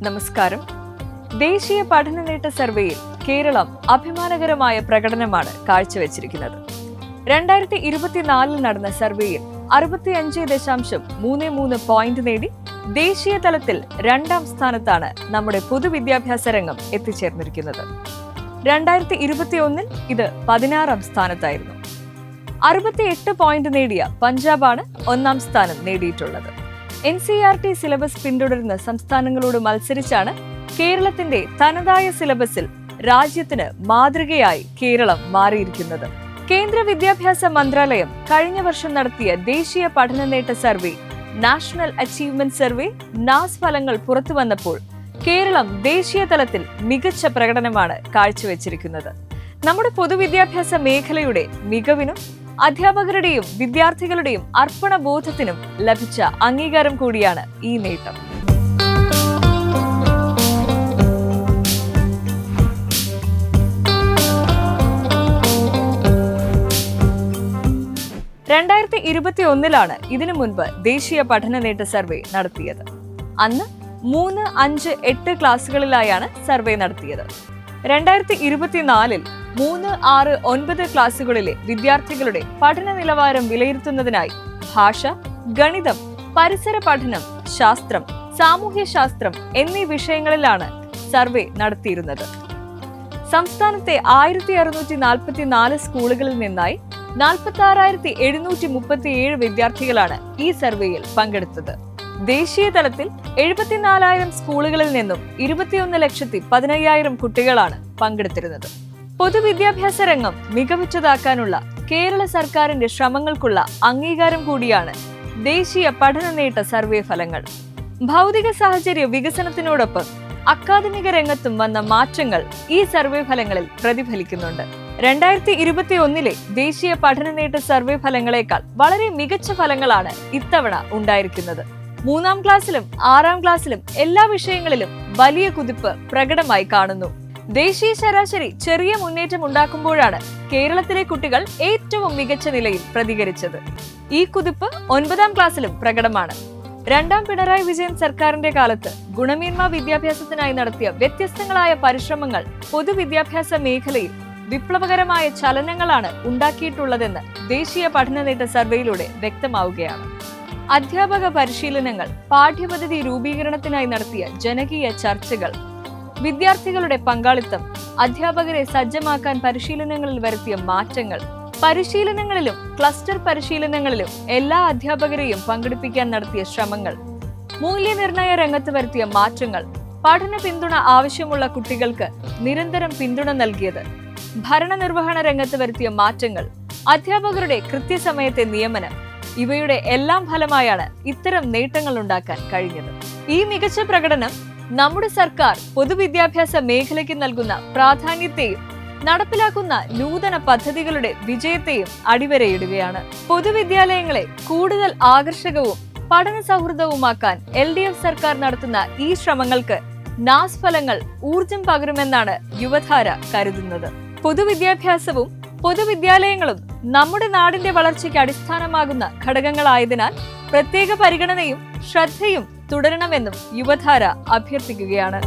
നമസ്കാരം. ദേശീയ പഠന നേട്ട സർവേയിൽ കേരളം അഭിമാനകരമായ പ്രകടനമാണ് കാഴ്ചവെച്ചിരിക്കുന്നത്. 2024 നടന്ന സർവേയിൽ 65.33 പോയിന്റ് നേടി ദേശീയ തലത്തിൽ 2ാം സ്ഥാനത്താണ് നമ്മുടെ പൊതുവിദ്യാഭ്യാസ രംഗം എത്തിച്ചേർന്നിരിക്കുന്നത്. 2021 ഇത് 16ാം സ്ഥാനത്തായിരുന്നു. 68 പോയിന്റ് നേടിയ പഞ്ചാബാണ് 1ാം സ്ഥാനം നേടിയിട്ടുള്ളത്. NCERT സിലബസ് പിന്തുടരുന്ന സംസ്ഥാനങ്ങളോട് മത്സരിച്ചാണ് കേരളത്തിന്റെ തനതായ സിലബസിൽ രാജ്യത്തിന് മാതൃകയായി കേരളം മാറിയിരിക്കുന്നത്. കേന്ദ്ര വിദ്യാഭ്യാസ മന്ത്രാലയം കഴിഞ്ഞ വർഷം നടത്തിയ ദേശീയ പഠന നേട്ട സർവേ, നാഷണൽ അച്ചീവ്മെന്റ് സർവേ നാസ് ഫലങ്ങൾ പുറത്തുവന്നപ്പോൾ കേരളം ദേശീയ തലത്തിൽ മികച്ച പ്രകടനമാണ് കാഴ്ചവെച്ചിരിക്കുന്നത്. നമ്മുടെ പൊതുവിദ്യാഭ്യാസ മേഖലയുടെ മികവിനും അധ്യാപകരുടെയും വിദ്യാർത്ഥികളുടെയും അർപ്പണബോധത്തിനും ലഭിച്ച അംഗീകാരം കൂടിയാണ് ഈ നേട്ടം. രണ്ടായിരത്തി 2021 ഇതിനു മുൻപ് ദേശീയ പഠന നേട്ട സർവേ നടത്തിയത്. അന്ന് 3, 5, 8 ക്ലാസുകളിലായാണ് സർവേ നടത്തിയത്. 2024 3, 6, 9 ക്ലാസുകളിലെ വിദ്യാർത്ഥികളുടെ പഠന നിലവാരം വിലയിരുത്തുന്നതിനായി ഭാഷ, ഗണിതം, പരിസര പഠനം, ശാസ്ത്രം, സാമൂഹ്യശാസ്ത്രം എന്നീ വിഷയങ്ങളിലാണ് സർവേ നടത്തിയിരുന്നത്. സംസ്ഥാനത്തെ 1644 സ്കൂളുകളിൽ നിന്നായി 46,737 വിദ്യാർത്ഥികളാണ് ഈ സർവേയിൽ പങ്കെടുത്തത്. ദേശീയ തലത്തിൽ 74,000 സ്കൂളുകളിൽ നിന്നും 21,15,000 കുട്ടികളാണ് പങ്കെടുത്തിരുന്നത്. പൊതുവിദ്യാഭ്യാസ രംഗം മികവുറ്റതാക്കാനുള്ള കേരള സർക്കാരിന്റെ ശ്രമങ്ങൾക്കുള്ള അംഗീകാരം കൂടിയാണ് ദേശീയ പഠന നേട്ട സർവേ ഫലങ്ങൾ. ഭൗതിക സാഹചര്യ വികസനത്തിനോടൊപ്പം അക്കാദമിക രംഗത്തും വന്ന മാറ്റങ്ങൾ ഈ സർവേ ഫലങ്ങളിൽ പ്രതിഫലിക്കുന്നുണ്ട്. 2021 ദേശീയ പഠന നേട്ട സർവേ ഫലങ്ങളെക്കാൾ വളരെ മികച്ച ഫലങ്ങളാണ് ഇത്തവണ ഉണ്ടായിരിക്കുന്നത്. 3ാം ക്ലാസ്സിലും 6ാം ക്ലാസ്സിലും എല്ലാ വിഷയങ്ങളിലും വലിയ കുതിപ്പ് പ്രകടമായി കാണുന്നു. ദേശീയ ശരാശരി ചെറിയ മുന്നേറ്റം ഉണ്ടാക്കുമ്പോഴാണ് കേരളത്തിലെ കുട്ടികൾ ഏറ്റവും മികച്ച നിലയിൽ പ്രതികരിച്ചത്. ഈ കുതിപ്പ് 9ാം ക്ലാസ്സിലും പ്രകടമാണ്. 2ാം പിണറായി വിജയൻ സർക്കാരിന്റെ കാലത്ത് ഗുണമേന്മ വിദ്യാഭ്യാസത്തിനായി നടത്തിയ വ്യത്യസ്തങ്ങളായ പരിശ്രമങ്ങൾ പൊതുവിദ്യാഭ്യാസ മേഖലയിൽ വിപ്ലവകരമായ ചലനങ്ങളാണ് ഉണ്ടാക്കിയിട്ടുള്ളതെന്ന് ദേശീയ പഠന നേട്ട സർവേയിലൂടെ വ്യക്തമാവുകയാണ്. അധ്യാപക പരിശീലനങ്ങൾ, പാഠ്യപദ്ധതി രൂപീകരണത്തിനായി നടത്തിയ ജനകീയ ചർച്ചകൾ, വിദ്യാർത്ഥികളുടെ പങ്കാളിത്തം, അധ്യാപകരെ സജ്ജമാക്കാൻ പരിശീലനങ്ങളിൽ വരുത്തിയ മാറ്റങ്ങൾ, പരിശീലനങ്ങളിലും ക്ലസ്റ്റർ പരിശീലനങ്ങളിലും എല്ലാ അധ്യാപകരെയും പങ്കെടുപ്പിക്കാൻ നടത്തിയ ശ്രമങ്ങൾ, മൂല്യനിർണയ രംഗത്ത് വരുത്തിയ മാറ്റങ്ങൾ, പഠന പിന്തുണ ആവശ്യമുള്ള കുട്ടികൾക്ക് നിരന്തരം പിന്തുണ നൽകിയത്, ഭരണനിർവഹണ രംഗത്ത് വരുത്തിയ മാറ്റങ്ങൾ, അധ്യാപകരുടെ കൃത്യസമയത്തെ നിയമനം, ഇവയുടെ എല്ലാം ഫലമായാണ് ഇത്തരം നേട്ടങ്ങൾ ഉണ്ടാക്കാൻ കഴിഞ്ഞത്. ഈ മികച്ച പ്രകടനം നമ്മുടെ സർക്കാർ പൊതുവിദ്യാഭ്യാസ മേഖലയ്ക്ക് നൽകുന്ന പ്രാധാന്യത്തെയും നടപ്പിലാക്കുന്ന നൂതന പദ്ധതികളുടെ വിജയത്തെയും അടിവരയിടുകയാണ്. പൊതുവിദ്യാലയങ്ങളെ കൂടുതൽ ആകർഷകവും പഠന സൗഹൃദവുമാക്കാൻ LDF സർക്കാർ നടത്തുന്ന ഈ ശ്രമങ്ങൾക്ക് നാസ് ഫലങ്ങൾ ഊർജം പകരുമെന്നാണ് യുവധാര കരുതുന്നത്. പൊതുവിദ്യാഭ്യാസവും പൊതുവിദ്യാലയങ്ങളും നമ്മുടെ നാടിന്റെ വളർച്ചയ്ക്ക് അടിസ്ഥാനമാകുന്ന ഘടകങ്ങളായതിനാൽ പ്രത്യേക പരിഗണനയും ശ്രദ്ധയും തുടരണമെന്നും യുവധാര അഭ്യർത്ഥിക്കുകയാണ്.